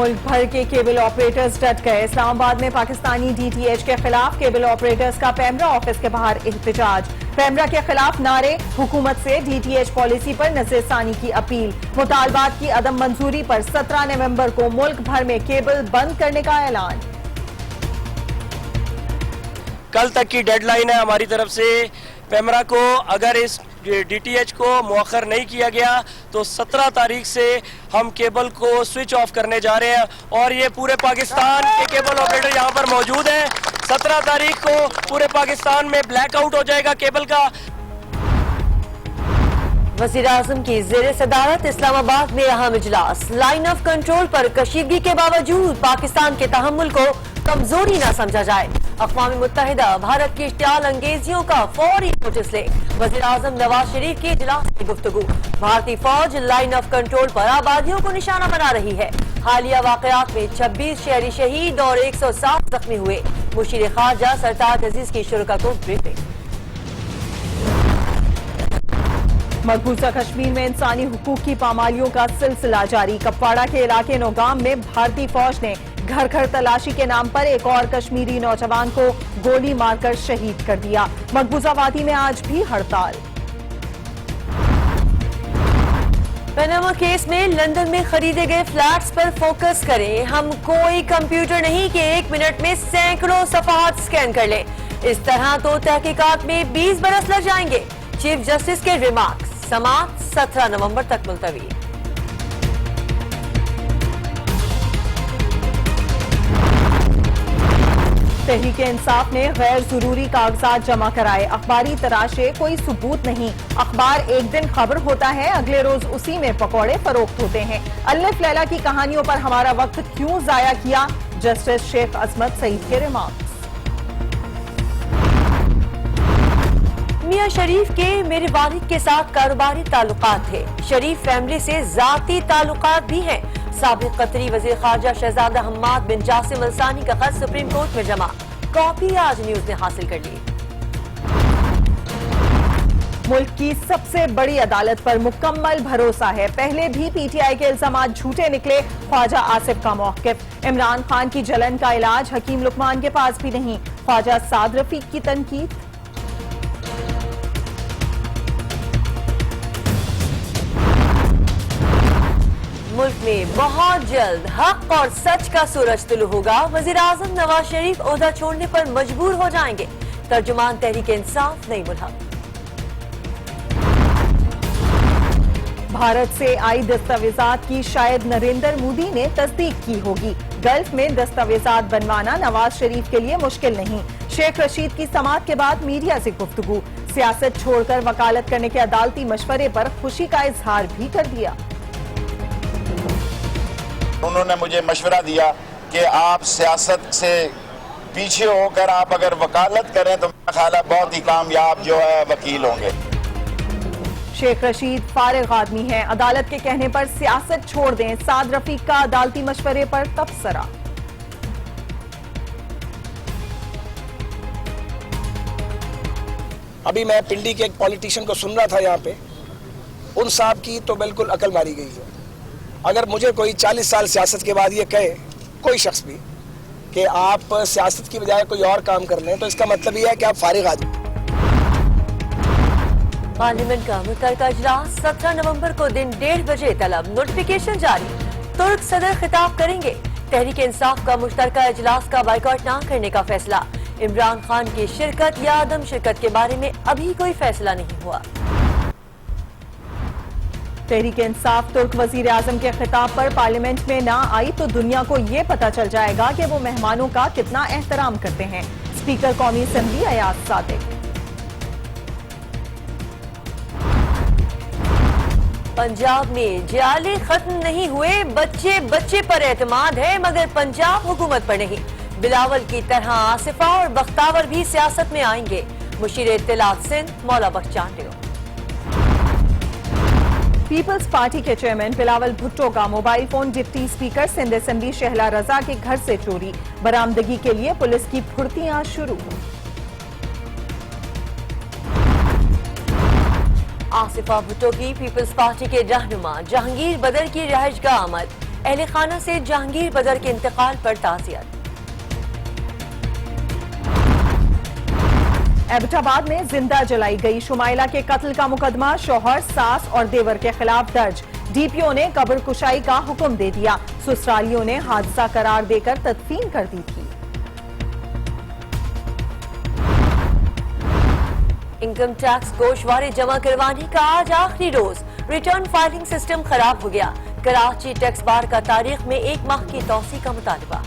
मुल्क भर के केबल ऑपरेटर्स डट गए। इस्लामाबाद में पाकिस्तानी DTH के खिलाफ केबल ऑपरेटर्स का पेमरा ऑफिस के बाहर एहतजाज। पेमरा के खिलाफ नारे, हुकूमत से DTH पॉलिसी पर नजरसानी की अपील। मुतालबात की अदम मंजूरी पर 17 नवंबर को मुल्क भर में केबल बंद करने का ऐलान। कल तक की डेडलाइन है हमारी तरफ से। पेमरा को अगर इस DTH को मौखर नहीं किया गया तो 17 तारीख से हम केबल को स्विच ऑफ करने जा रहे हैं और ये पूरे पाकिस्तान के केबल ऑपरेटर यहाँ पर मौजूद हैं। 17 तारीख को पूरे पाकिस्तान में ब्लैक आउट हो जाएगा केबल का। वज़ीर आज़म की ज़ेर सदारत इस्लामाबाद में अहम इजलास। लाइन ऑफ कंट्रोल पर कशीदगी के बावजूद पाकिस्तान के तहम्मुल को कमजोरी न समझा जाए। अक़वाम मुत्तहिदा भारत की इश्तियाल अंगेजियों का फौरी नोटिस ले। वज़ीर आज़म नवाज शरीफ की इजलास में गुफ्तगू। भारतीय फौज लाइन ऑफ कंट्रोल पर आबादियों को निशाना बना रही है। हालिया वाक़यात में 26 शहरी शहीद और 107 जख्मी हुए। मुशीर खारजा सरताज अजीज की शुरा को ब्रीफिंग। मकबूजा कश्मीर में इंसानी हुकूक की पामालियों का सिलसिला जारी। कपवाड़ा के इलाके नौगाम में भारतीय फौज ने घर घर तलाशी के नाम पर एक और कश्मीरी नौजवान को गोली मारकर शहीद कर दिया। मकबूजा वादी में आज भी हड़ताल। पनामा केस में लंदन में खरीदे गए फ्लैट्स पर फोकस करें। हम कोई कंप्यूटर नहीं कि 1 मिनट में सैकड़ों सफात स्कैन कर लें। इस तरह तो तहकीकात में 20 बरस लग जाएंगे। चीफ जस्टिस के रिमार्क्स। समाअत 17 नवंबर तक मुलतवी। तहरीक इंसाफ ने गैर जरूरी कागजात जमा कराए। अखबारी तराशे, कोई सबूत नहीं। अखबार एक दिन खबर होता है, अगले रोज उसी में पकौड़े फरोख्त होते हैं। अल्फ लैला की कहानियों पर हमारा वक्त क्यों जाया किया? जस्टिस शेख अजमत सईद के रिमार्क्स। मियां शरीफ के मेरे वालिद के साथ कारोबारी ताल्लुकात थे। शरीफ फैमिली से जाती ताल्लुकात भी हैं। साबिक कतरी वजीर खारजा शहजादा हम्माद बिन जासिम अल-सानी का खत सुप्रीम कोर्ट में जमा। कॉपी आज न्यूज ने हासिल कर ली। मुल्क की सबसे बड़ी अदालत पर मुकम्मल भरोसा है। पहले भी PTI के इल्जामात झूठे निकले। ख्वाजा आसिफ का मौक़िफ़। इमरान खान की जलन का इलाज हकीम लुकमान के पास भी नहीं। ख्वाजा साद रफीक की तनकीद। मुल्क में बहुत जल्द हक और सच का सूरज तुलू होगा। वज़ीर आज़म नवाज शरीफ ओहदा छोड़ने पर मजबूर हो जाएंगे। तर्जुमान तहरीक इंसाफ नईम उल हक। भारत से आई दस्तावेजात की शायद नरेंद्र मोदी ने तस्दीक की होगी। गल्फ में दस्तावेजात बनवाना नवाज शरीफ के लिए मुश्किल नहीं। शेख रशीद की समाअत के बाद मीडिया से गुफ्तगू। सियासत छोड़कर वकालत करने के अदालती मशवरे पर खुशी का इजहार भी कर दिया। उन्होंने मुझे मशवरा दिया कि आप सियासत से पीछे होकर आप अगर वकालत करें तो मेरा ख्याल है बहुत ही कामयाब जो है वकील होंगे। शेख रशीद फारिग आदमी हैं। अदालत के कहने पर सियासत छोड़ दें। साद रफीक का अदालती मशवरे पर तबसरा। अभी मैं पिंडी के एक पॉलिटिशियन को सुन रहा था यहाँ पे, उन साहब की तो बिल्कुल अकल मारी गई है। अगर मुझे कोई 40 साल सियासत के बाद ये कहे कोई शख्स भी कि आप सियासत की बजाय कोई और काम कर लें तो इसका मतलब ये है कि आप फारिग आदमी। पार्लियामेंट का मुतलका इजलास 17 नवंबर को दिन 1:30 बजे तलब। नोटिफिकेशन जारी। तुर्क सदर खिताब करेंगे। तहरीक इंसाफ का मुश्तरका इजलास का बाइकआउट न करने का फैसला। इमरान खान की शिरकत या अदम शिरकत के बारे में अभी कोई फैसला नहीं हुआ। तहरीक इंसाफ तुर्क वजीर आजम के खिताब पर पार्लियामेंट में ना आई तो दुनिया को ये पता चल जाएगा कि वो मेहमानों का कितना एहतराम करते हैं। स्पीकर कौमी असम्बली अयाज सादिक। पंजाब में जाले खत्म नहीं हुए। बच्चे बच्चे पर एतमाद है मगर पंजाब हुकूमत पर नहीं। बिलावल की तरह आसिफा और बख्तावर भी सियासत में आएंगे। मुशीर इत्तलात सिंध मौला बख्श चांडियो। पीपल्स पार्टी के चेयरमैन बिलावल भुट्टो का mobile phone deputy speaker Sindh assembly Shahla Raza के घर से चोरी। बरामदगी के लिए पुलिस की फुर्तियां शुरू। आसिफा भुट्टो की पीपल्स पार्टी के रहनुमा जहांगीर बदर की रिहाइशगाह आमद। اہل خانہ سے جہانگیر بدر کے انتقال پر تعزیت۔ ایبٹ آباد میں زندہ جلائی گئی شمائلہ کے قتل کا مقدمہ شوہر، ساس اور دیور کے خلاف درج۔ ڈی پی او نے قبر کشائی کا حکم دے دیا، سسرالیوں نے حادثہ قرار دے کر تدفین کر دی تھی۔ انکم ٹیکس گوشوارے جمع کروانے کا آج آخری روز، ریٹرن فائلنگ سسٹم خراب ہو گیا۔ کراچی ٹیکس بار کا تاریخ میں 1 ماہ کی توسیع کا مطالبہ۔